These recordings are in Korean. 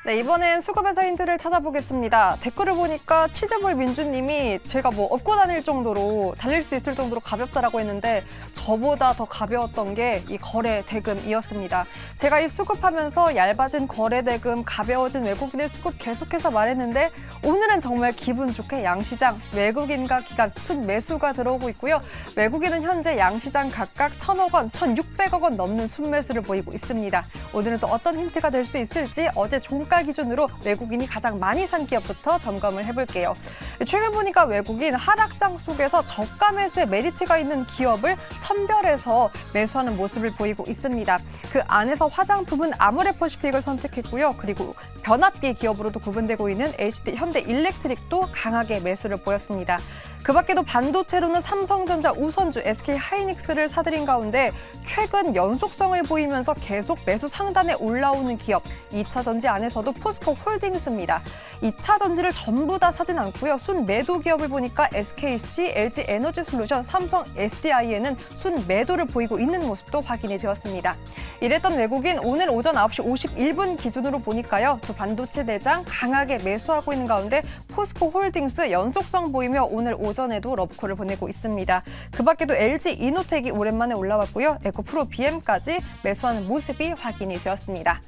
네, 이번엔 수급에서 힌트를 찾아보겠습니다. 댓글을 보니까 치즈볼 민주님이 제가 뭐 업고 다닐 정도로 달릴 수 있을 정도로 가볍다라고 했는데 저보다 더 가벼웠던 게 이 거래 대금이었습니다. 제가 이 수급하면서 얇아진 거래 대금, 가벼워진 외국인의 수급 계속해서 말했는데 오늘은 정말 기분 좋게 양시장 외국인과 기관 순매수가 들어오고 있고요. 외국인은 현재 양시장 각각 1,000억 원, 1,600억 원 넘는 순매수를 보이고 있습니다. 오늘은 또 어떤 힌트가 될 수 있을지 어제 종가 기준으로 외국인이 가장 많이 산 기업부터 점검을 해볼게요. 최근 보니까 외국인 하락장 속에서 저가 매수의 메리트가 있는 기업을 선별해서 매수하는 모습을 보이고 있습니다. 그 안에서 화장품은 아모레퍼시픽을 선택했고요. 그리고 변압기 기업으로도 구분되고 있는 LCD 현대일렉트릭도 강하게 매수를 보였습니다. 그 밖에도 반도체로는 삼성전자, 우선주, SK하이닉스를 사들인 가운데 최근 연속성을 보이면서 계속 매수 상단에 올라오는 기업, 2차 전지 안에서도 포스코 홀딩스입니다. 2차 전지를 전부 다 사진 않고요. 순 매도 기업을 보니까 SKC, LG에너지솔루션, 삼성 SDI에는 순 매도를 보이고 있는 모습도 확인이 되었습니다. 이랬던 외국인 오늘 오전 9시 51분 기준으로 보니까요. 두 반도체 대장 강하게 매수하고 있는 가운데 포스코 홀딩스 연속성 보이며 오늘 오전에도 러브콜을 보내고 있습니다. 그 밖에도 LG 이노텍이 오랜만에 올라왔고요. 에코프로 BM까지 매수하는 모습이 확인이 되었습니다.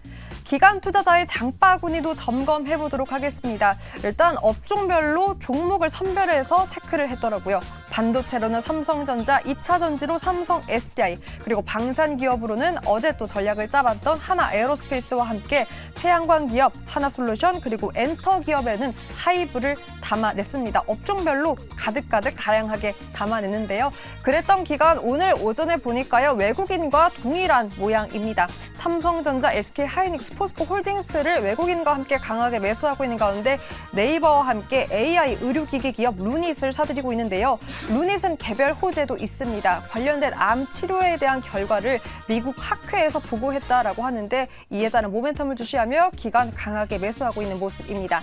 기관 투자자의 장바구니도 점검해보도록 하겠습니다. 일단 업종별로 종목을 선별해서 체크를 했더라고요. 반도체로는 삼성전자, 2차 전지로 삼성 SDI, 그리고 방산 기업으로는 어제 또 전략을 짜봤던 하나 에어로스페이스와 함께 태양광 기업, 하나솔루션, 그리고 엔터 기업에는 하이브를 담아냈습니다. 업종별로 가득가득 다양하게 담아냈는데요. 그랬던 기간 오늘 오전에 보니까요. 외국인과 동일한 모양입니다. 삼성전자, SK하이닉스, 포스코 홀딩스를 외국인과 함께 강하게 매수하고 있는 가운데 네이버와 함께 AI 의료기기 기업 루닛을 사들이고 있는데요. 루닛은 개별 호재도 있습니다. 관련된 암 치료에 대한 결과를 미국 학회에서 보고했다라고 하는데 이에 따른 모멘텀을 주시하며 기관 강하게 매수하고 있는 모습입니다.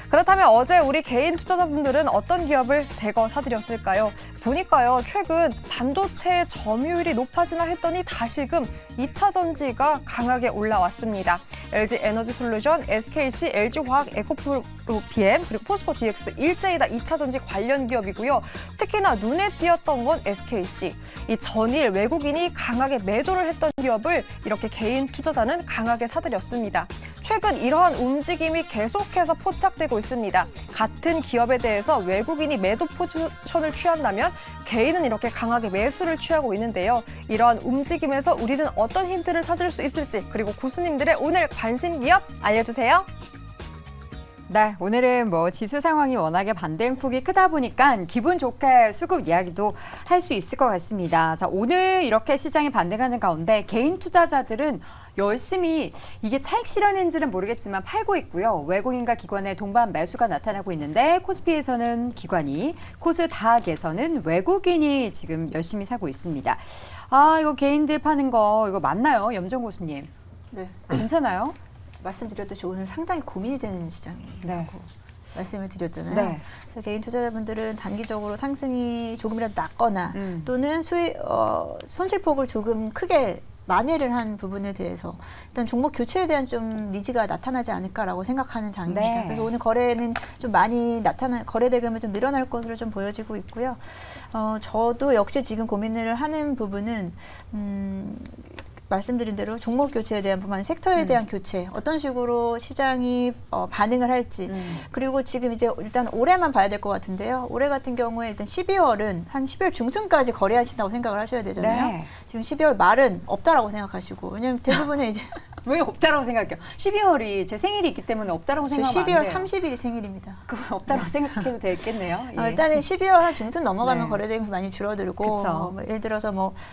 그렇다면 어제 우리 개인 투자자분들은 어떤 기업을 대거 사들였을까요? 보니까요, 최근 반도체의 점유율이 높아지나 했더니 다시금 2차 전지가 강하게 올라왔습니다. LG 에너지솔루션, SKC, LG화학, 에코프로 BM, 그리고 포스코 DX 일제히 다 2차 전지 관련 기업이고요. 특히나 눈에 띄었던 건 SKC. 이 전일 외국인이 강하게 매도를 했던 기업을 이렇게 개인 투자자는 강하게 사들였습니다. 최근 이러한 움직임이 계속해서 포착되고 있습니다. 같은 기업에 대해서 외국인이 매도 포지션을 취한다면 개인은 이렇게 강하게 매수를 취하고 있는데요. 이러한 움직임에서 우리는 어떤 힌트를 찾을 수 있을지, 그리고 고수님들의 오늘 관심 기업 알려주세요. 네, 오늘은 지수 상황이 워낙에 반대폭이 크다 보니까 기분 좋게 수급 이야기도 할 수 있을 것 같습니다. 자, 오늘 이렇게 시장이 반등하는 가운데 개인 투자자들은 열심히 이게 차익 실현인지는 모르겠지만 팔고 있고요. 외국인과 기관의 동반 매수가 나타나고 있는데 코스피에서는 기관이, 코스닥에서는 외국인이 지금 열심히 사고 있습니다. 아, 이거 개인들 파는 거 이거 맞나요? 염정 교수님. 네. 괜찮아요? 말씀드렸듯이 오늘 상당히 고민이 되는 시장이라고 네. 말씀을 드렸잖아요. 네. 그래서 개인 투자자분들은 단기적으로 상승이 조금이라도 낮거나 또는 손실폭을 조금 크게 만회를 한 부분에 대해서 일단 종목 교체에 대한 좀 니즈가 나타나지 않을까라고 생각하는 장입니다. 네. 그래서 오늘 거래는 좀 많이 거래 대금이 좀 늘어날 것으로 좀 보여지고 있고요. 저도 역시 지금 고민을 하는 부분은 말씀드린 대로 종목 교체에 대한 부분, 섹터에 대한 교체, 어떤 식으로 시장이 반응을 할지, 그리고 지금 이제 일단 올해만 봐야 될 것 같은데요. 올해 같은 경우에 일단 12월은 한 12월 중순까지 거래하신다고 생각을 하셔야 되잖아요. 네. 지금 12월 말은 없다라고 생각하시고, 왜냐면 대부분의 이제 왜 없다라고 생각해요? 12월이 제 생일이 있기 때문에 없다라고 생각하면 안 돼요. 12월 30일이 생일입니다. 그건 없다라고 생각해도 되겠네요. 예. 일단은 12월 한 중순 넘어가면 네. 거래대금이 많이 줄어들고, 그쵸. 예를 들어서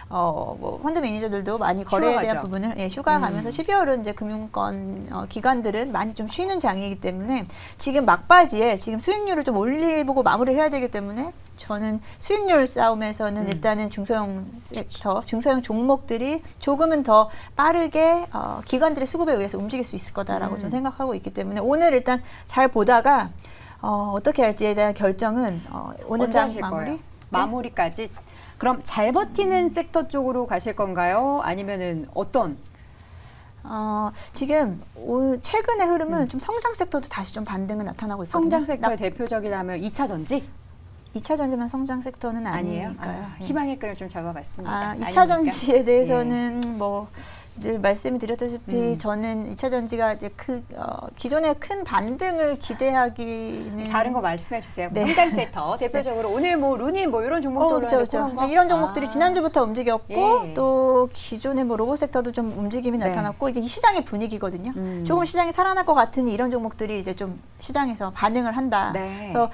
펀드 매니저들도 많이 거래에 대한 휴가가죠. 부분을 휴가가면서 12월은 이제 금융권 기관들은 많이 좀 쉬는 장이기 때문에 지금 막바지에 지금 수익률을 좀 올리고 마무리를 해야 되기 때문에 저는 수익률 싸움에서는 일단은 중소형 섹터, 중소형 종목들이 조금은 더 빠르게 기관들의 수급에 의해서 움직일 수 있을 거다라고 좀 생각하고 있기 때문에 오늘 일단 잘 보다가 어떻게 할지에 대한 결정은 오늘 장 마무리? 거예요? 마무리까지. 그럼 잘 버티는 섹터 쪽으로 가실 건가요? 아니면은 어떤? 지금 최근의 흐름은 좀 성장 섹터도 다시 좀 반등은 나타나고 있거든요. 성장 섹터의 대표적이라면 2차 전지 2차 전지만 성장 섹터는 아니에요? 아니니까요. 예. 희망의 끈을 좀 잡아봤습니다. 2차 아니니까. 전지에 대해서는 뭐 늘 말씀을 드렸다시피 저는 2차 전지가 이제 기존의 큰 반등을 기대하기는 다른 거 말씀해 주세요. 네. 성장 섹터 대표적으로 오늘 뭐 루닌 뭐 이런 종목도 그렇죠. 이런 종목들이 지난주부터 움직였고 예. 또 기존의 뭐 로봇 섹터도 좀 움직임이 네. 나타났고 이게 시장의 분위기거든요. 조금 시장이 살아날 것 같으니 이런 종목들이 이제 좀 시장에서 반응을 한다. 네. 그래서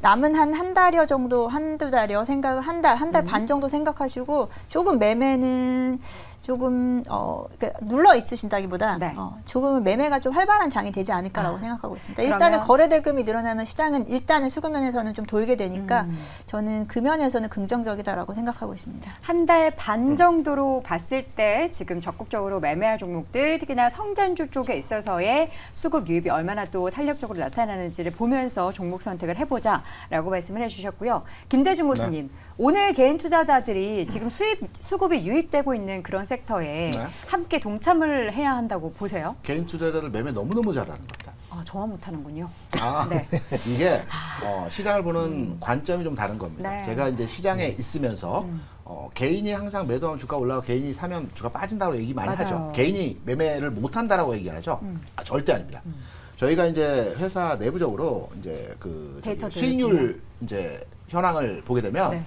남은 한 달여 정도, 한두 달여 생각을 한 달 반 정도 생각하시고 조금 매매는 조금 그러니까 눌러 있으신다기보다 네. 조금 매매가 좀 활발한 장이 되지 않을까라고 생각하고 있습니다. 일단은 그러면 거래 대금이 늘어나면 시장은 일단은 수급면에서는 좀 돌게 되니까 저는 그 면에서는 긍정적이다라고 생각하고 있습니다. 한 달 반 정도로 봤을 때 지금 적극적으로 매매할 종목들 특히나 성장주 쪽에 있어서의 수급 유입이 얼마나 또 탄력적으로 나타나는지를 보면서 종목 선택을 해보자라고 말씀을 해주셨고요. 김대중 고수님, 오늘 개인 투자자들이 지금 수급이 유입되고 있는 그런 섹터에 네. 함께 동참을 해야 한다고 보세요? 개인 투자자를 매매 너무너무 잘하는 겁니다. 저만 못하는군요. 네. 이게 시장을 보는 관점이 좀 다른 겁니다. 네. 제가 이제 시장에 있으면서 개인이 항상 매도하면 주가 올라가고 개인이 사면 주가 빠진다고 얘기 많이 맞아요. 하죠. 개인이 매매를 못한다라고 얘기하죠. 절대 아닙니다. 저희가 이제 회사 내부적으로 이제 데이터들 수익률 이제 현황을 보게 되면 네.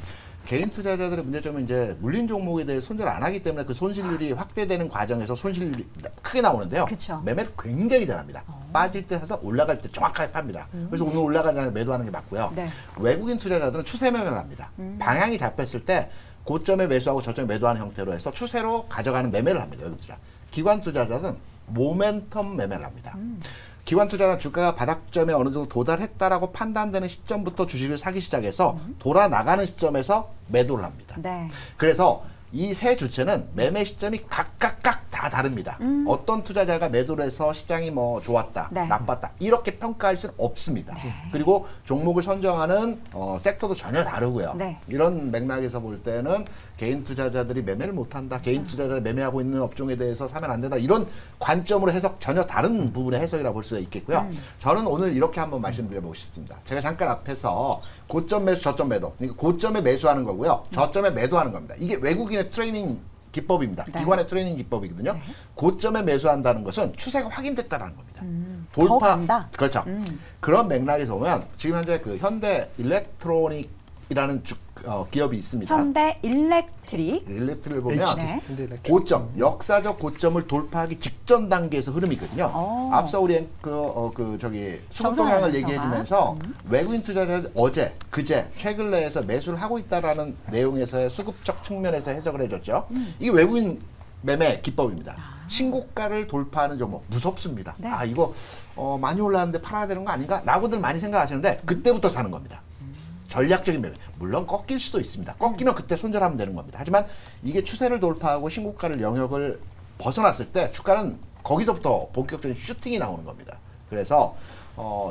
개인 투자자들의 문제점은 이제 물린 종목에 대해 손절 안 하기 때문에 그 손실률이 확대되는 과정에서 손실률이 크게 나오는데요. 그쵸. 매매를 굉장히 잘합니다. 빠질 때 사서 올라갈 때 정확하게 팝니다. 그래서 오늘 올라가자면 매도하는 게 맞고요. 네. 외국인 투자자들은 추세 매매를 합니다. 방향이 잡혔을 때 고점에 매수하고 저점에 매도하는 형태로 해서 추세로 가져가는 매매를 합니다. 외국인 투자. 기관 투자자들은 모멘텀 매매를 합니다. 기관 투자는 주가가 바닥점에 어느 정도 도달했다라고 판단되는 시점부터 주식을 사기 시작해서 돌아나가는 시점에서 매도를 합니다. 네. 그래서 이 세 주체는 매매 시점이 각각 다 다릅니다. 어떤 투자자가 매도를 해서 시장이 뭐 좋았다, 네. 나빴다 이렇게 평가할 수는 없습니다. 그리고 종목을 선정하는 섹터도 전혀 다르고요. 네. 이런 맥락에서 볼 때는 개인 투자자들이 매매를 못한다, 개인 투자자들이 매매하고 있는 업종에 대해서 사면 안 된다 이런 관점으로 해석 전혀 다른 부분의 해석이라고 볼 수가 있겠고요. 저는 오늘 이렇게 한번 말씀드려보고 싶습니다. 제가 잠깐 앞에서 고점 매수, 저점 매도, 그러니까 고점에 매수하는 거고요, 저점에 매도하는 겁니다. 이게 외국인의 트레이닝 기법입니다. 네. 기관의 트레이닝 기법이거든요. 고점에 매수한다는 것은 추세가 확인됐다는 겁니다. 더 간다? 그렇죠. 그런 맥락에서 보면 지금 현재 그 현대 일렉트로닉이라는 기업이 있습니다. 현대 일렉트릭. 일렉트를 보면 네. 고점, 역사적 고점을 돌파하기 직전 단계에서 흐름이거든요. 앞서 우리 수급동향을 정상화죠, 얘기해주면서 외국인 투자자들 어제, 그제, 최근 내에서 매수를 하고 있다라는 내용에서의 수급적 측면에서 해석을 해줬죠. 이게 외국인 매매 기법입니다. 신고가를 돌파하는 종목 무섭습니다. 네. 이거 많이 올랐는데 팔아야 되는 거 아닌가? 라고들 많이 생각하시는데 그때부터 사는 겁니다. 전략적인 매매. 물론 꺾일 수도 있습니다. 꺾이면 그때 손절하면 되는 겁니다. 하지만 이게 추세를 돌파하고 신고가를 영역을 벗어났을 때 주가는 거기서부터 본격적인 슈팅이 나오는 겁니다. 그래서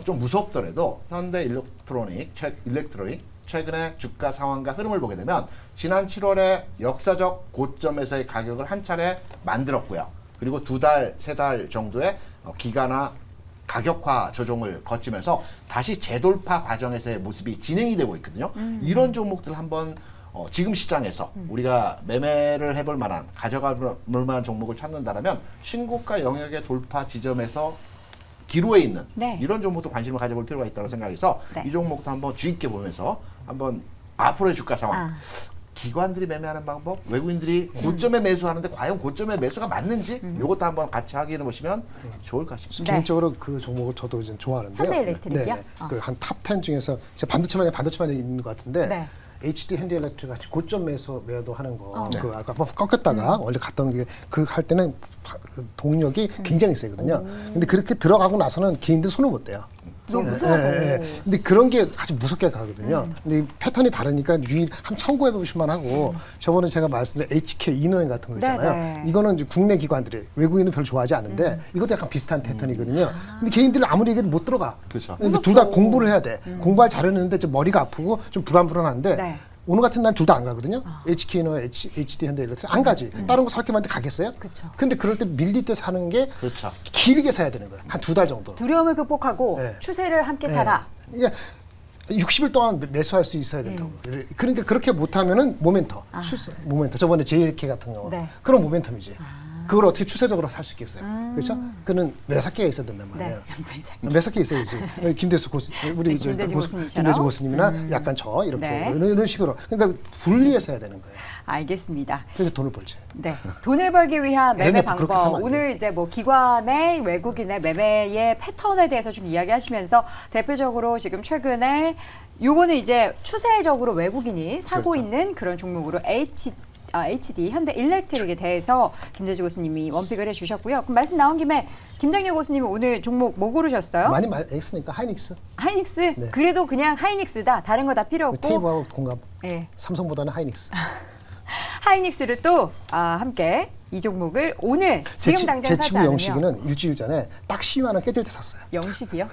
좀 무섭더라도 현대 일렉트로닉 최근의 주가 상황과 흐름을 보게 되면 지난 7월에 역사적 고점에서의 가격을 한 차례 만들었고요. 그리고 2달, 3달 정도의 기간화 가격화 조정을 거치면서 다시 재돌파 과정에서의 모습이 진행이 되고 있거든요. 이런 종목들 한번 지금 시장에서 우리가 매매를 해볼 만한, 가져갈 만한 종목을 찾는다면 신고가 영역의 돌파 지점에서 기로에 있는 네. 이런 종목도 관심을 가져볼 필요가 있다고 생각해서 네. 이 종목도 한번 주의 있게 보면서 한번 앞으로의 주가 상황, 기관들이 매매하는 방법, 외국인들이 고점에 매수하는데 과연 고점에 매수가 맞는지 이것도 한번 같이 확인해 보시면 좋을 것 같습니다. 네. 개인적으로 그 종목을 저도 좀 좋아하는데요. 현대 일렉트릭이요? 그한 탑 10 중에서 제가 반도체만 있는 것 같은데 네. HD 현대 일렉트릭 같이 고점 매도하는 거, 네. 아까 한번 꺾였다가 원래 갔던 게 그 할 때는 동력이 굉장히 세거든요. 근데 그렇게 들어가고 나서는 개인들 손을 못 대요. 너무 무서워서. 근데 그런 게 아주 무섭게 가거든요. 근데 이 패턴이 다르니까 한번 참고해 보실만 하고 저번에 제가 말씀드린 HK 이노행 같은 거 있잖아요. 네. 이거는 이제 국내 기관들이 외국인은 별로 좋아하지 않는데 이것도 약간 비슷한 패턴이거든요. 근데 개인들은 아무리 얘기해도 못 들어가. 그렇죠. 둘 다 공부를 해야 돼. 공부를 잘했는데 좀 머리가 아프고 좀 불안한데 네. 오늘 같은 날 둘 다 안 가거든요. HK나 HD 현대 이렇게 안 가지. 다른 거 살게 만데 가겠어요? 그쵸. 근데 그럴 때 밀릴 때 사는 게 그렇죠. 길게 사야 되는 거예요. 한 2달 정도. 두려움을 극복하고 네. 추세를 함께 타라. 이게 60일 동안 매수할 수 있어야 된다고. 그러니까 그렇게 못하면은 모멘텀, 모멘텀. 저번에 JLK 같은 경우 네. 그런 모멘텀이지. 그걸 어떻게 추세적으로 살 수 있겠어요? 그렇죠? 그는 매사기가 있어야 된단 말이에요. 네. 매사기 있어야지. 김대수 고수, 우리 저 김대중 교수님처럼? 김대중 교수님이나 약간 저 이렇게 네. 이런 식으로. 그러니까 분리해서 해야 되는 거예요. 알겠습니다. 그래서 돈을 벌지. 네, 돈을 벌기 위한 매매 얘네 그렇게 사면 방법. 안 돼요. 오늘 이제 뭐 기관의 외국인의 매매의 패턴에 대해서 좀 이야기하시면서 대표적으로 지금 최근에 요거는 이제 추세적으로 외국인이 사고 그렇죠. 있는 그런 종목으로 HD 현대 일렉트릭에 대해서 김대주 교수님이 원픽을 해주셨고요. 그럼 말씀 나온 김에 김장렬 교수님이 오늘 종목 뭐 고르셨어요? 많이 했으니까 하이닉스. 하이닉스. 네. 그래도 그냥 하이닉스다. 다른 거 다 필요 없고. 테이블하고 공감. 예. 삼성보다는 하이닉스. 하이닉스를 또 함께 이 종목을 오늘 지금 당장 제 사지 친구 않으면 영식이는 일주일 전에 딱 12만 원 깨질 때 샀어요. 영식이요?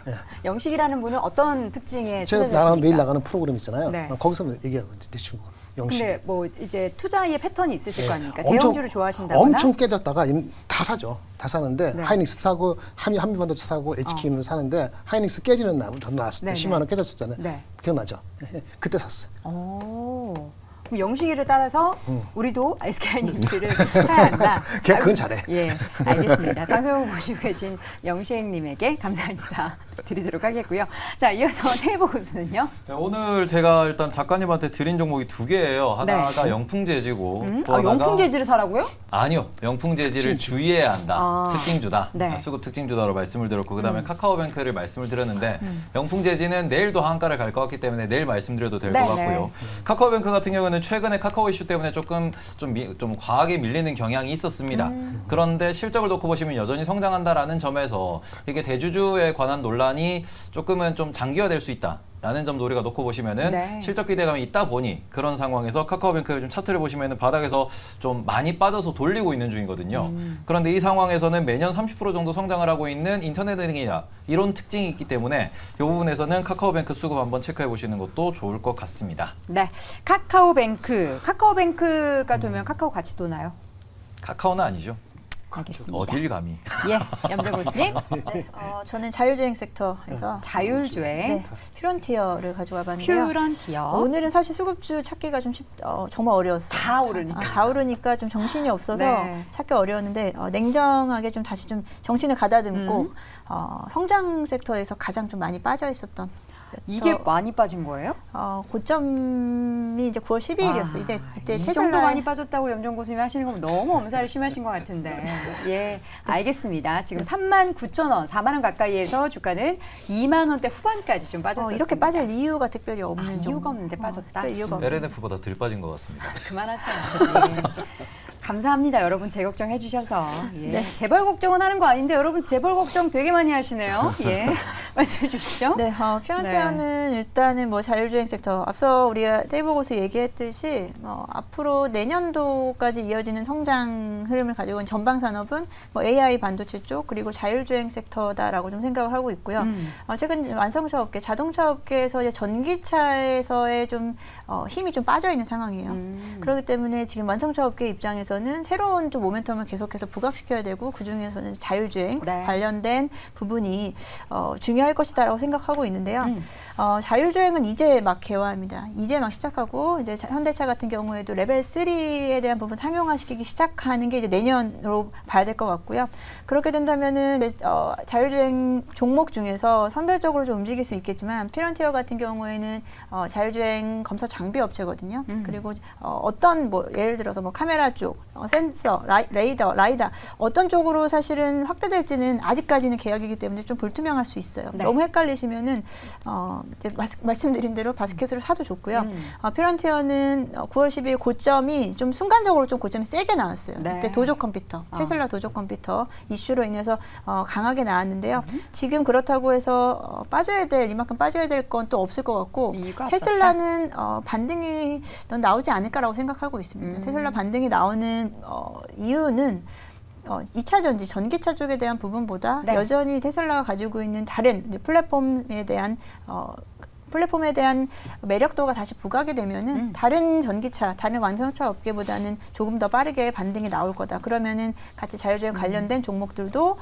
영식이라는 분은 어떤 특징의 제가 투자자십니까? 나랑 매일 나가는 프로그램 있잖아요. 네. 거기서 얘기하고 내 친구 영식. 근데 뭐 이제 투자의 패턴이 있으실 거 아닙니까? 엄청- 대형주를 좋아하신다거나 엄청 깨졌다가 다 사죠. 다 사는데 네. 하이닉스 사고 한미반도체 사고 HK는 사는데 하이닉스 깨지는 날 전 나왔을 때 네, 10만 원 깨졌었잖아요. 네. 기억나죠? 그때 샀어요. 오. 그럼 영식이를 따라서 우리도 SK 하이닉스를 사야 한다. 그건 잘해. 예, 알겠습니다. 방송을 보시고 계신 영식님에게 감사 인사 드리도록 하겠고요. 자, 이어서 테이버 고수는요. 네, 오늘 제가 일단 작가님한테 드린 종목이 두 개예요. 하나가 영풍재지고 또 하나가 영풍재질을 사라고요? 아니요. 영풍재지를 주의해야 한다. 특징주다. 네. 수급 특징주다로 말씀을 드렸고 그다음에 카카오뱅크를 말씀을 드렸는데 영풍재지는 내일도 한가를 갈 것 같기 때문에 내일 말씀드려도 될 것 네, 같고요. 카카오뱅크 같은 경우는 최근에 카카오 이슈 때문에 조금 좀 과하게 밀리는 경향이 있었습니다. 그런데 실적을 놓고 보시면 여전히 성장한다라는 점에서 이게 대주주에 관한 논란이 조금은 좀 장기화될 수 있다. 라는 점도 우리가 놓고 보시면은 네. 실적 기대감이 있다 보니 그런 상황에서 카카오뱅크 좀 차트를 보시면은 바닥에서 좀 많이 빠져서 돌리고 있는 중이거든요. 그런데 이 상황에서는 매년 30% 정도 성장을 하고 있는 인터넷은행이나 이런 특징이 있기 때문에 이 부분에서는 카카오뱅크 수급 한번 체크해 보시는 것도 좋을 것 같습니다. 네, 카카오뱅크가 되면 카카오 같이 도나요? 카카오는 아니죠. 알겠습니다. 어딜 감히. 예, 염정 교수님. 네, 저는 자율주행 섹터에서 자율주행, 네, 퓨런티어를 가져와 봤는데요. 퓨런티어. 오늘은 사실 수급주 찾기가 좀 정말 어려웠어요. 다 오르니까. 다 오르니까 좀 정신이 없어서 네. 찾기 어려웠는데 냉정하게 좀 다시 좀 정신을 가다듬고 성장 섹터에서 가장 좀 많이 빠져 있었던 이게 많이 빠진 거예요? 고점이 이제 9월 12일이었어요. 이때 이 테슬라 정도 많이 빠졌다고 염정 교수님이 하시는 건 너무 엄살이 심하신 것 같은데. 예, 알겠습니다. 지금 39,000원, 4만 원 가까이에서 주가는 2만 원대 후반까지 좀 빠졌습니다. 이렇게 빠질 이유가 특별히 없는 이유가 없는데 빠졌다. 특별 이유가 없는. LNF보다 덜 빠진 것 같습니다. 그만하세요. 예. 감사합니다. 여러분 재걱정 해주셔서. 예. 네. 재벌 걱정은 하는 거 아닌데 여러분 재벌 걱정 되게 많이 하시네요. 예, 말씀해 주시죠. 네, 퓨런티어는 일단은 뭐 자율주행 섹터 앞서 우리가 테이블 고수 얘기했듯이 앞으로 내년도까지 이어지는 성장 흐름을 가지고 있는 전방 산업은 뭐 AI 반도체 쪽 그리고 자율주행 섹터다라고 좀 생각을 하고 있고요. 최근 완성차 업계, 자동차 업계에서 이제 전기차에서의 좀 힘이 좀 빠져 있는 상황이에요. 그렇기 때문에 지금 완성차 업계 입장에서는 새로운 좀 모멘텀을 계속해서 부각시켜야 되고 그 중에서는 자율주행 네. 관련된 부분이 중요할 것이다라고 생각하고 있는데요. 자율주행은 이제 막 개화합니다. 이제 막 시작하고 이제 현대차 같은 경우에도 레벨 3에 대한 부분 상용화시키기 시작하는 게 이제 내년으로 봐야 될 것 같고요. 그렇게 된다면은 자율주행 종목 중에서 선별적으로 좀 움직일 수 있겠지만 퓨런티어 같은 경우에는 자율주행 검사 장비 업체거든요. 그리고 어떤 뭐 예를 들어서 뭐 카메라 쪽, 센서, 라이다 어떤 쪽으로 사실은 확대될지는 아직까지는 계약이기 때문에 좀 불투명할 수 있어요. 네. 너무 헷갈리시면은 이제 말씀드린 대로 바스켓으로 사도 좋고요. 퓨런티어는 9월 10일 고점이 좀 순간적으로 좀 고점이 세게 나왔어요. 네. 그때 도조 컴퓨터, 테슬라 도조 컴퓨터 이슈로 인해서 강하게 나왔는데요. 지금 그렇다고 해서 이만큼 빠져야 될 건 또 없을 것 같고 이유가 테슬라는 반등이 나오지 않을까라고 생각하고 있습니다. 테슬라 반등이 나오는 이유는 2차 전지, 전기차 쪽에 대한 부분보다 네. 여전히 테슬라가 가지고 있는 다른 플랫폼에 대한 플랫폼에 대한 매력도가 다시 부각이 되면은 다른 전기차, 다른 완성차 업계보다는 조금 더 빠르게 반등이 나올 거다. 그러면은 같이 자율주행 관련된 종목들도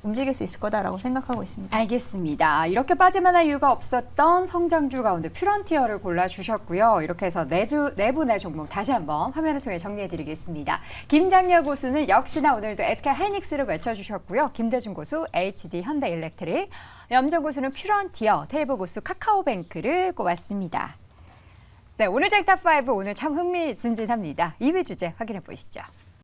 움직일 수 있을 거다라고 생각하고 있습니다. 알겠습니다. 이렇게 빠질만한 이유가 없었던 성장주 가운데 퓨런티어를 골라주셨고요. 이렇게 해서 네 분의 종목 다시 한번 화면을 통해 정리해드리겠습니다. 김장렬 고수는 역시나 오늘도 SK 하이닉스를 외쳐주셨고요. 김대중 고수 HD 현대일렉트릭, 염정 고수는 퓨런티어, 테이블 고수 카카오뱅크를 꼽았습니다. 네, 오늘 쟁탑5 오늘 참 흥미진진합니다. 2위 주제 확인해 보시죠.